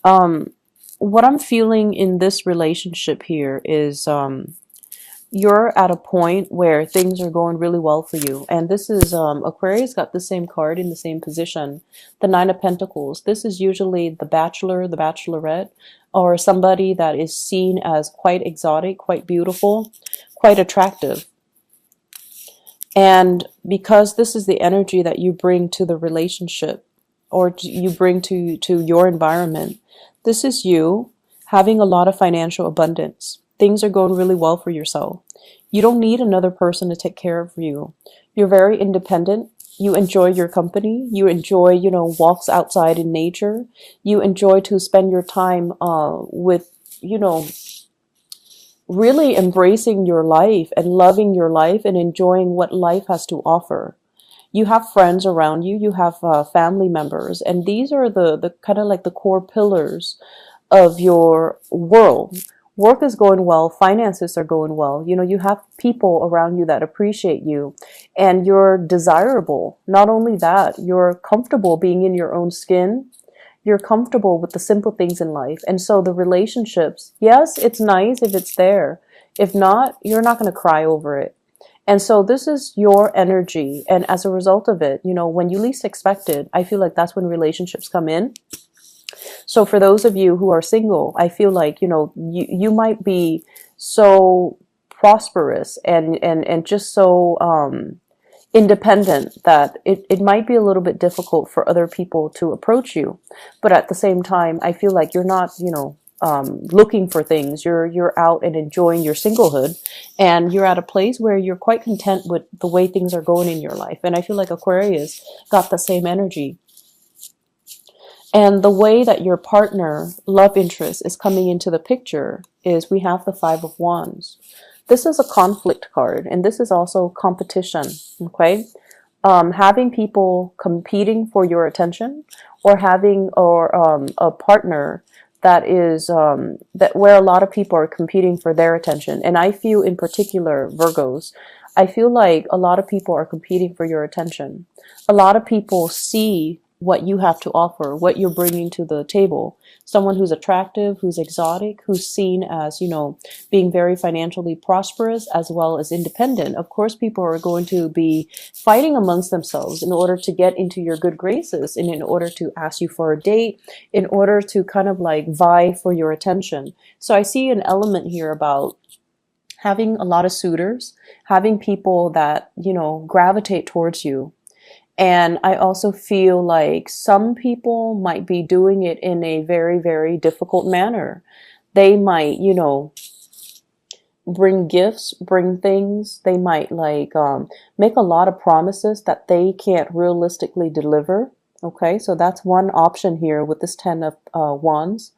Um, what I'm feeling in this relationship here is you're at a point where things are going really well for you. And this is Aquarius got the same card in the same position, the Nine of Pentacles. This is usually the bachelor, the bachelorette, or somebody that is seen as quite exotic, quite beautiful, quite attractive. And because this is the energy that you bring to the relationship or you bring to your environment, this is you having a lot of financial abundance. Things are going really well for yourself. You don't need another person to take care of you. You're very independent. You enjoy your company. You enjoy, walks outside in nature. You enjoy to spend your time with, really embracing your life and loving your life and enjoying what life has to offer. You have friends around you, you have family members, and these are the kind of like the core pillars of your world. Work is going well, finances are going well. You have people around you that appreciate you, and you're desirable. Not only that, you're comfortable being in your own skin. You're comfortable with the simple things in life. And so the relationships, yes, it's nice if it's there. If not, you're not going to cry over it. And so this is your energy. And as a result of it, when you least expect it, I feel like that's when relationships come in. So for those of you who are single, I feel like, you might be so prosperous and just so independent that it might be a little bit difficult for other people to approach you. But at the same time, I feel like you're not, looking for things. You're out and enjoying your singlehood, and you're at a place where you're quite content with the way things are going in your life. And I feel like Aquarius got the same energy. And the way that your partner, love interest, is coming into the picture is we have the Five of Wands. This is a conflict card, and this is also competition, okay? Having people competing for your attention, or having a partner that is that where a lot of people are competing for their attention. And I feel in particular, Virgos, I feel like a lot of people are competing for your attention. A lot of people see what you have to offer, what you're bringing to the table. Someone who's attractive, who's exotic, who's seen as, being very financially prosperous as well as independent. Of course, people are going to be fighting amongst themselves in order to get into your good graces and in order to ask you for a date, in order to kind of like vie for your attention. So I see an element here about having a lot of suitors, having people that, gravitate towards you. And I also feel like some people might be doing it in a very, very difficult manner. They might, bring gifts, bring things. They might make a lot of promises that they can't realistically deliver. Okay, so that's one option here with this Ten of Wands.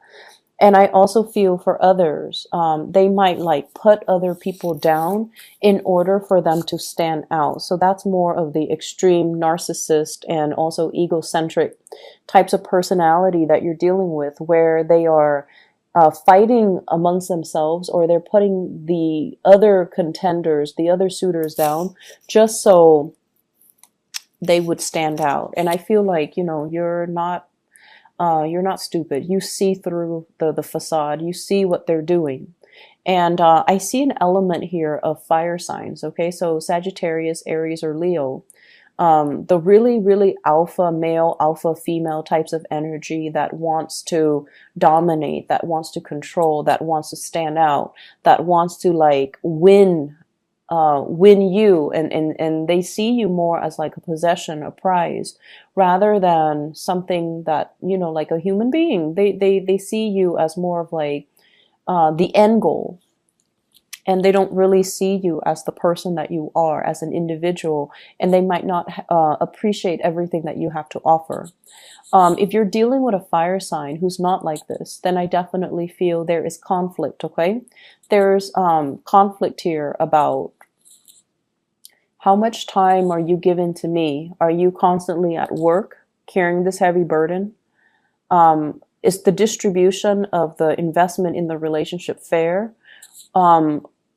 And I also feel for others, they might put other people down in order for them to stand out. So that's more of the extreme narcissist and also egocentric types of personality that you're dealing with, where they are fighting amongst themselves, or they're putting the other contenders, the other suitors down just so they would stand out. And I feel like, you're not stupid. You see through the facade. You see what they're doing. And I see an element here of fire signs. Okay, so Sagittarius, Aries, or Leo. The really, really alpha male, alpha female types of energy that wants to dominate, that wants to control, that wants to stand out, that wants to win you, and they see you more as like a possession, a prize, rather than something that, like a human being. They see you as more of like the end goal. And they don't really see you as the person that you are, as an individual, and they might not appreciate everything that you have to offer. If you're dealing with a fire sign who's not like this, then I definitely feel there is conflict, okay? There's conflict here about how much time are you giving to me? Are you constantly at work carrying this heavy burden? Is the distribution of the investment in the relationship fair?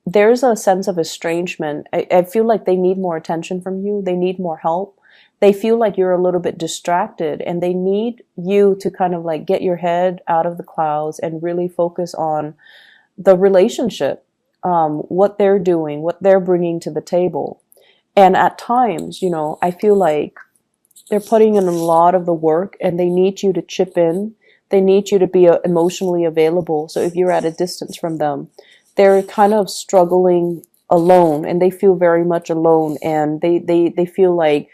There's a sense of estrangement. I feel like they need more attention from you. They need more help. They feel like you're a little bit distracted, and they need you to kind of like get your head out of the clouds and really focus on the relationship, what they're doing, what they're bringing to the table. And at times, I feel like they're putting in a lot of the work, and they need you to chip in. They need you to be emotionally available. So if you're at a distance from them, they're kind of struggling alone, and they feel very much alone. And they feel like,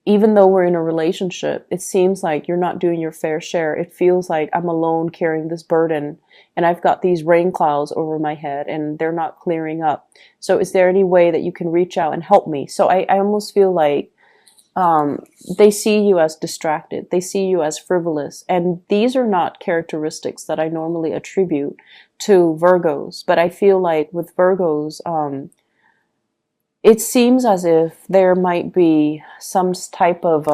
even though we're in a relationship, it seems like you're not doing your fair share. It feels like I'm alone carrying this burden, and I've got these rain clouds over my head, and they're not clearing up. So is there any way that you can reach out and help me? So I almost feel like they see you as distracted. They see you as frivolous. And these are not characteristics that I normally attribute to Virgos. But I feel like with Virgos, it seems as if there might be some type of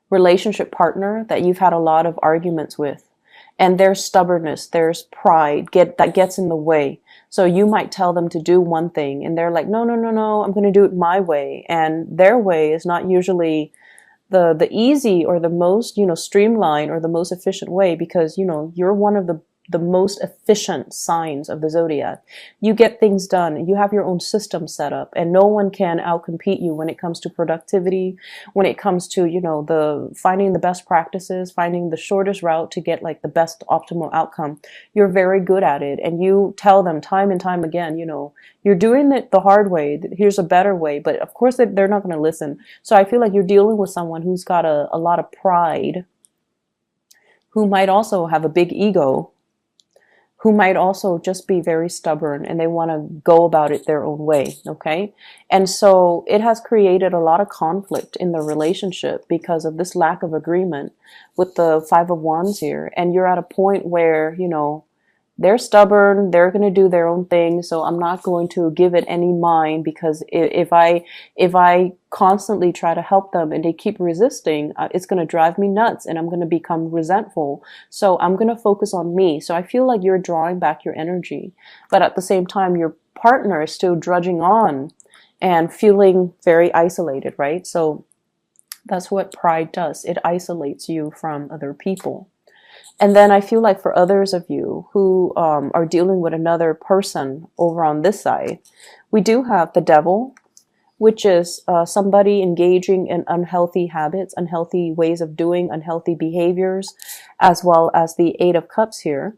relationship partner that you've had a lot of arguments with. And there's stubbornness, there's pride that gets in the way. So you might tell them to do one thing, and they're like, no, no, no, no, I'm going to do it my way. And their way is not usually the easy or the most, streamlined or the most efficient way, because, you're one of the most efficient signs of the zodiac. You get things done. You have your own system set up, and no one can outcompete you when it comes to productivity, when it comes to, the finding the best practices, finding the shortest route to get like the best optimal outcome. You're very good at it, and you tell them time and time again, you're doing it the hard way. Here's a better way. But of course they're not going to listen. So I feel like you're dealing with someone who's got a lot of pride, who might also have a big ego, who might also just be very stubborn, and they want to go about it their own way, okay? And so it has created a lot of conflict in the relationship because of this lack of agreement with the Five of Wands here. And you're at a point where, they're stubborn, they're going to do their own thing, so I'm not going to give it any mind, because if I constantly try to help them and they keep resisting, it's going to drive me nuts, and I'm going to become resentful. So I'm going to focus on me. So I feel like you're drawing back your energy, but at the same time, your partner is still drudging on and feeling very isolated, right? So that's what pride does. It isolates you from other people. And then I feel like for others of you who are dealing with another person over on this side, we do have the Devil, which is somebody engaging in unhealthy habits, unhealthy ways of doing, unhealthy behaviors, as well as the Eight of Cups here.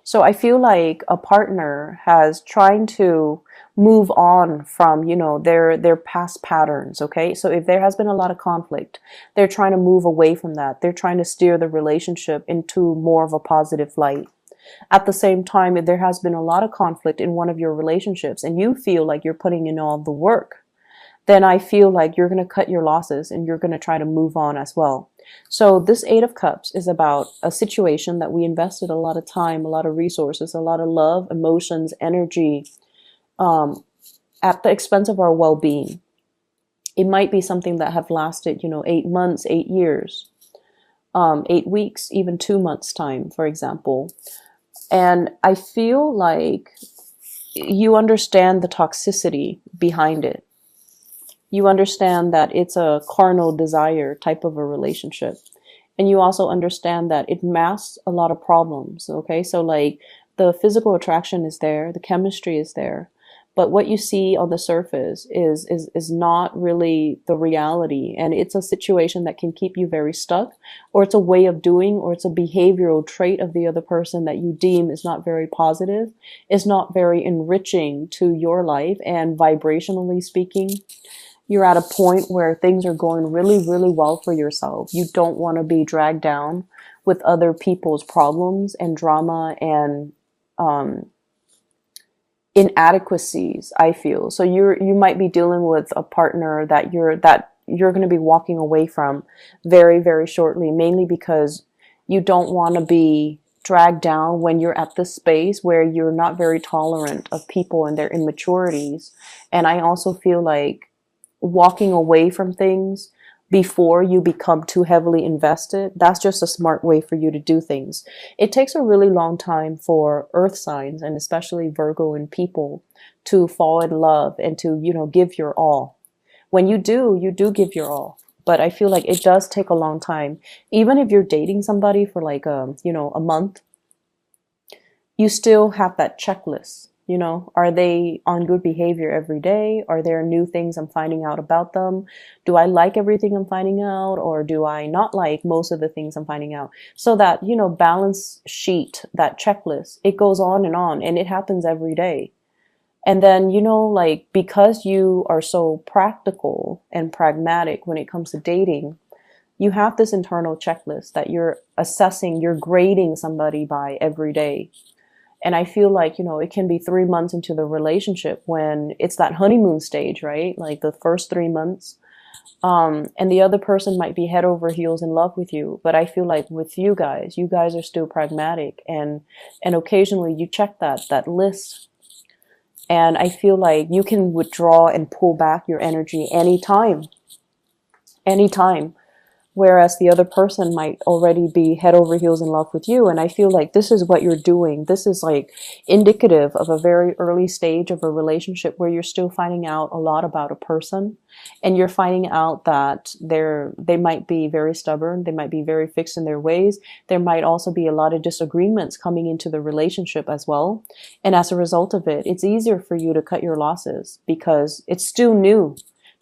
So I feel like a partner has trying to move on from, their past patterns, okay? So if there has been a lot of conflict, they're trying to move away from that. They're trying to steer the relationship into more of a positive light. At the same time, if there has been a lot of conflict in one of your relationships and you feel like you're putting in all the work, then I feel like you're going to cut your losses and you're going to try to move on as well. So this Eight of Cups is about a situation that we invested a lot of time, a lot of resources, a lot of love, emotions, energy, at the expense of our well-being. It might be something that have lasted, 8 months, 8 years, 8 weeks, even 2 months time, for example. And I feel like you understand the toxicity behind it. You understand that it's a carnal desire type of a relationship. And you also understand that it masks a lot of problems, okay? So like the physical attraction is there, the chemistry is there, but what you see on the surface is not really the reality. And it's a situation that can keep you very stuck, or it's a way of doing, or it's a behavioral trait of the other person that you deem is not very positive, is not very enriching to your life. And vibrationally speaking, you're at a point where things are going really, really well for yourself. You don't want to be dragged down with other people's problems and drama and inadequacies, I feel. So you might be dealing with a partner that you're going to be walking away from very, very shortly, mainly because you don't want to be dragged down when you're at this space where you're not very tolerant of people and their immaturities. And I also feel like walking away from things before you become too heavily invested. That's just a smart way for you to do things. It takes a really long time for earth signs, and especially Virgo and people, to fall in love and to, give your all. When you do give your all. But I feel like it does take a long time. Even if you're dating somebody for like a month, you still have that checklist. Are they on good behavior every day? Are there new things I'm finding out about them? Do I like everything I'm finding out, or do I not like most of the things I'm finding out? So that, balance sheet, that checklist, it goes on, and it happens every day. And then, like, because you are so practical and pragmatic when it comes to dating, you have this internal checklist that you're assessing, you're grading somebody by every day. And I feel like, it can be 3 months into the relationship when it's that honeymoon stage, right? Like the first 3 months. And the other person might be head over heels in love with you. But I feel like with you guys are still pragmatic, and occasionally you check that list. And I feel like you can withdraw and pull back your energy anytime. Anytime. Whereas the other person might already be head over heels in love with you. And I feel like this is what you're doing. This is like indicative of a very early stage of a relationship where you're still finding out a lot about a person. And you're finding out that they might be very stubborn. They might be very fixed in their ways. There might also be a lot of disagreements coming into the relationship as well. And as a result of it, it's easier for you to cut your losses because it's still new.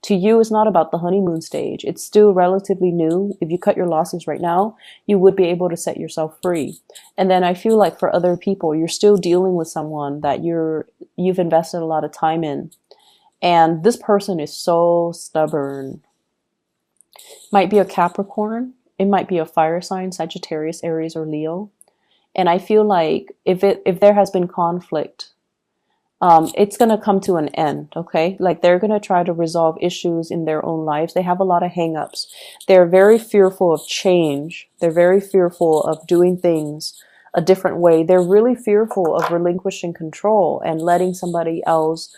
To you, it's not about the honeymoon stage. It's still relatively new. If you cut your losses right now, you would be able to set yourself free. And then I feel like for other people, you're still dealing with someone that you've invested a lot of time in. And this person is so stubborn. Might be a Capricorn. It might be a fire sign, Sagittarius, Aries, or Leo. And I feel like if there has been conflict, it's going to come to an end, okay? Like they're going to try to resolve issues in their own lives. They have a lot of hang-ups. They're very fearful of change. They're very fearful of doing things a different way. They're really fearful of relinquishing control and letting somebody else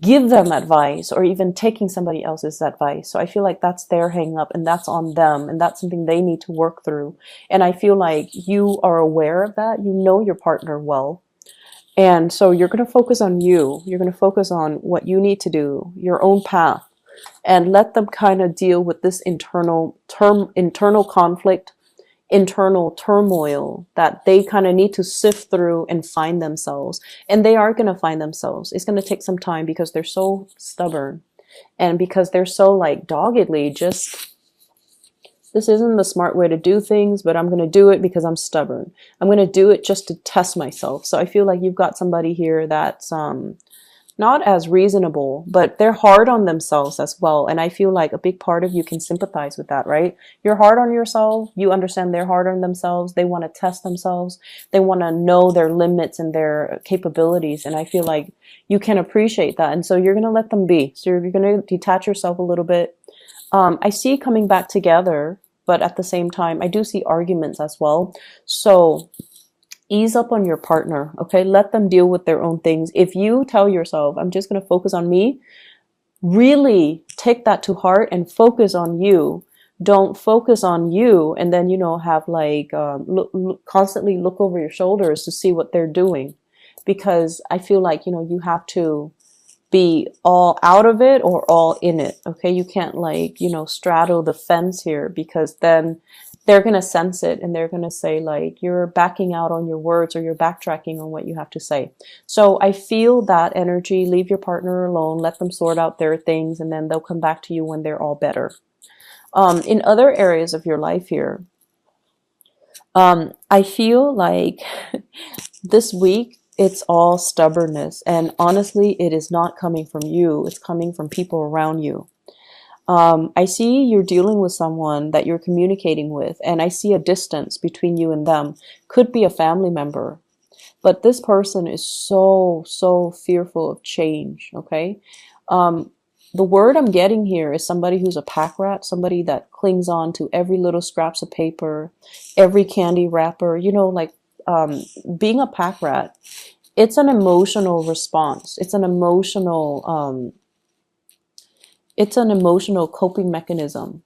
give them advice, or even taking somebody else's advice. So I feel like that's their hang-up, and that's on them, and that's something they need to work through. And I feel like you are aware of that. You know your partner well. And so you're going to focus on you. You're going to focus on what you need to do, your own path, and let them kind of deal with this internal conflict, internal turmoil that they kind of need to sift through and find themselves. And they are going to find themselves. It's going to take some time because they're so stubborn, and because they're so like doggedly just, this isn't the smart way to do things, but I'm going to do it because I'm stubborn. I'm going to do it just to test myself. So I feel like you've got somebody here that's not as reasonable, but they're hard on themselves as well. And I feel like a big part of you can sympathize with that, right? You're hard on yourself. You understand they're hard on themselves. They want to test themselves. They want to know their limits and their capabilities. And I feel like you can appreciate that. And so you're going to let them be. So you're going to detach yourself a little bit. I see coming back together, but at the same time, I do see arguments as well. So ease up on your partner, okay? Let them deal with their own things. If you tell yourself, I'm just going to focus on me, really take that to heart and focus on you. Don't focus on you and then, have like, constantly look over your shoulders to see what they're doing. Because I feel like, you have to be all out of it or all in it. Okay. You can't like, straddle the fence here, because then they're going to sense it and they're going to say like, you're backing out on your words, or you're backtracking on what you have to say. So I feel that energy. Leave your partner alone, let them sort out their things, and then they'll come back to you when they're all better. In other areas of your life here, I feel like this week, it's all stubbornness. And honestly, it is not coming from you. It's coming from people around you. I see you're dealing with someone that you're communicating with, and I see a distance between you and them. Could be a family member. But this person is so fearful of change, okay? The word I'm getting here is somebody who's a pack rat, somebody that clings on to every little scraps of paper, every candy wrapper, being a pack rat. It's an emotional response. It's an emotional, It's an emotional coping mechanism.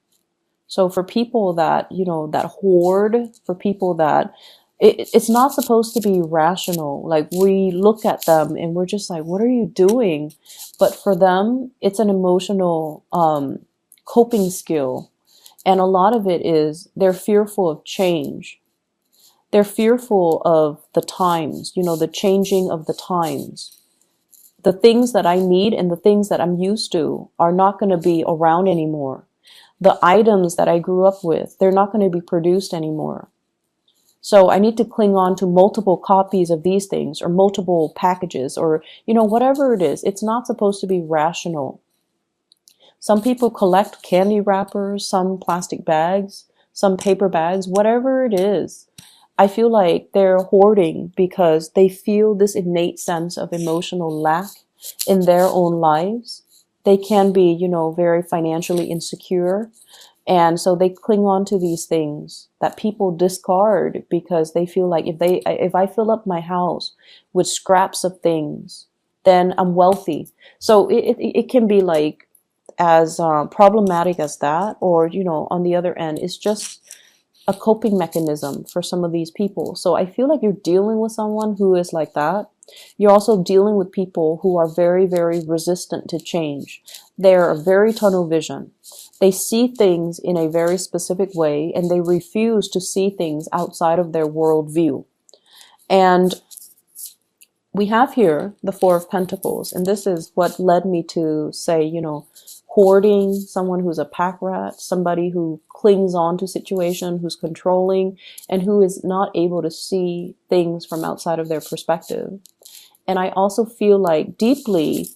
So for people that, that hoard, for people that it's not supposed to be rational. Like we look at them and we're just like, what are you doing? But for them, it's an emotional coping skill. And a lot of it is they're fearful of change. They're fearful of the times, the changing of the times. The things that I need and the things that I'm used to are not going to be around anymore. The items that I grew up with, they're not going to be produced anymore. So I need to cling on to multiple copies of these things or multiple packages or, whatever it is. It's not supposed to be rational. Some people collect candy wrappers, some plastic bags, some paper bags, whatever it is. I feel like they're hoarding because they feel this innate sense of emotional lack in their own lives. They can be, very financially insecure. And so they cling on to these things that people discard because they feel like if I fill up my house with scraps of things, then I'm wealthy. So it can be like as problematic as that, or, on the other end, it's just a coping mechanism for some of these people. So I feel like you're dealing with someone who is like that. You're also dealing with people who are very, very resistant to change. They're very tunnel vision. They see things in a very specific way and they refuse to see things outside of their worldview. And we have here the Four of Pentacles, and this is what led me to say, hoarding, someone who's a pack rat, somebody who clings on to situation, who's controlling, and who is not able to see things from outside of their perspective. And I also feel like deeply,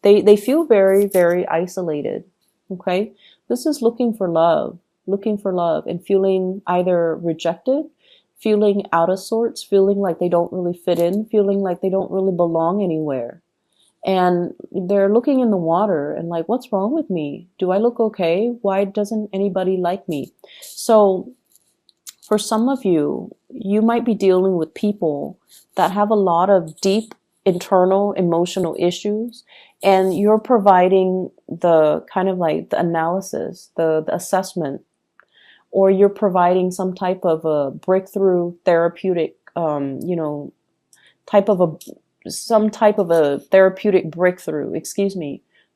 they feel very, very isolated. Okay. This is looking for love and feeling either rejected, feeling out of sorts, feeling like they don't really fit in, feeling like they don't really belong anywhere. And they're looking in the water and like, what's wrong with me? Do I look okay? Why doesn't anybody like me? So for some of you, you might be dealing with people that have a lot of deep internal emotional issues, and you're providing the kind of like the analysis, the assessment, or you're providing some type of a breakthrough therapeutic, type of some type of a therapeutic breakthrough,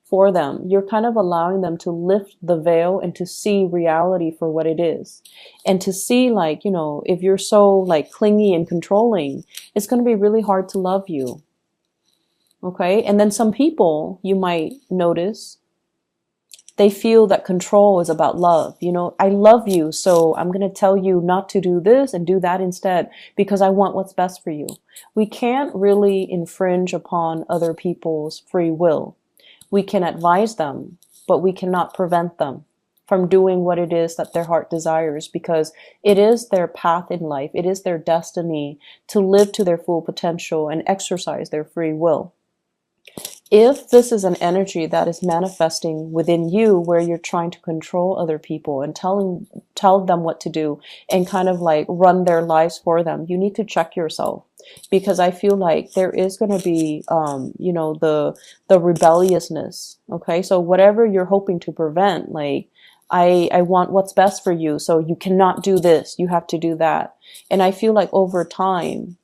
for them. You're kind of allowing them to lift the veil and to see reality for what it is. And to see like, if you're so like clingy and controlling, it's going to be really hard to love you. Okay. And then some people you might notice, they feel that control is about love. I love you, so I'm going to tell you not to do this and do that instead because I want what's best for you. We can't really infringe upon other people's free will. We can advise them, but we cannot prevent them from doing what it is that their heart desires, because it is their path in life. It is their destiny to live to their full potential and exercise their free will. If this is an energy that is manifesting within you where you're trying to control other people and tell them what to do and kind of like run their lives for them, you need to check yourself, because I feel like there is going to be, the rebelliousness. Okay. So whatever you're hoping to prevent, like, I want what's best for you. So you cannot do this. You have to do that. And I feel like over time,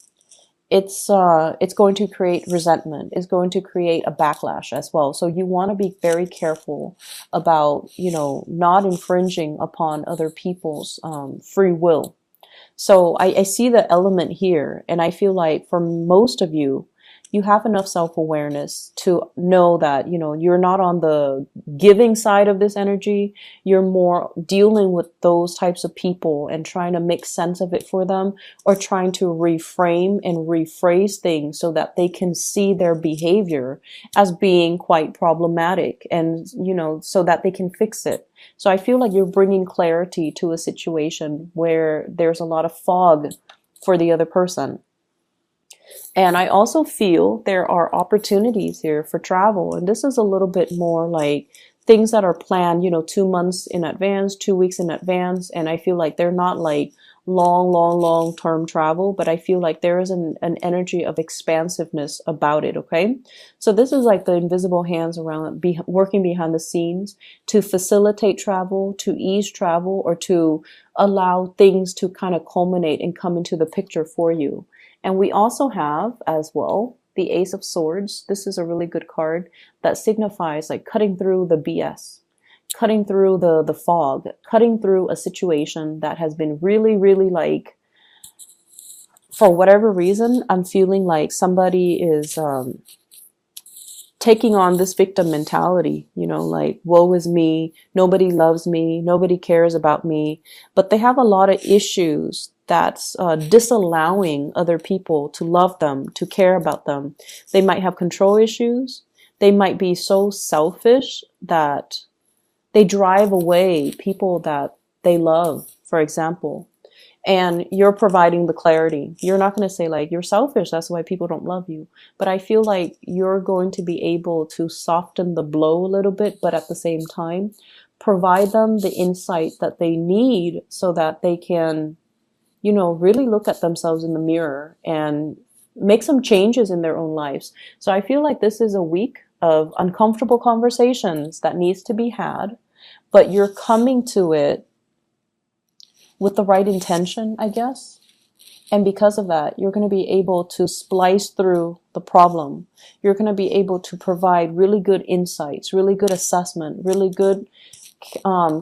it's going to create resentment. It's going to create a backlash as well. So you want to be very careful about, not infringing upon other people's free will. So I see the element here, and I feel like for most of you, you have enough self-awareness to know that, you're not on the giving side of this energy. You're more dealing with those types of people and trying to make sense of it for them, or trying to reframe and rephrase things so that they can see their behavior as being quite problematic, and, so that they can fix it. So I feel like you're bringing clarity to a situation where there's a lot of fog for the other person. And I also feel there are opportunities here for travel. And this is a little bit more like things that are planned, 2 months in advance, 2 weeks in advance. And I feel like they're not like long term travel, but I feel like there is an energy of expansiveness about it. Okay. So this is like the invisible hands around working behind the scenes to facilitate travel, to ease travel, or to allow things to kind of culminate and come into the picture for you. And we also have as well the Ace of Swords. This is a really good card that signifies like cutting through the BS, cutting through the fog, cutting through a situation that has been really like, for whatever reason, I'm feeling like somebody is taking on this victim mentality, like, woe is me, nobody loves me, nobody cares about me. But they have a lot of issues that's disallowing other people to love them, to care about them. They might have control issues. They might be so selfish that they drive away people that they love, for example. And you're providing the clarity. You're not going to say like, you're selfish, that's why people don't love you. But I feel like you're going to be able to soften the blow a little bit, but at the same time, provide them the insight that they need so that they can, really look at themselves in the mirror and make some changes in their own lives. So I feel like this is a week of uncomfortable conversations that needs to be had, but you're coming to it with the right intention, I guess. And because of that, you're going to be able to splice through the problem. You're going to be able to provide really good insights, really good assessment, really good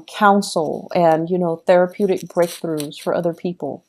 counsel, and, therapeutic breakthroughs for other people.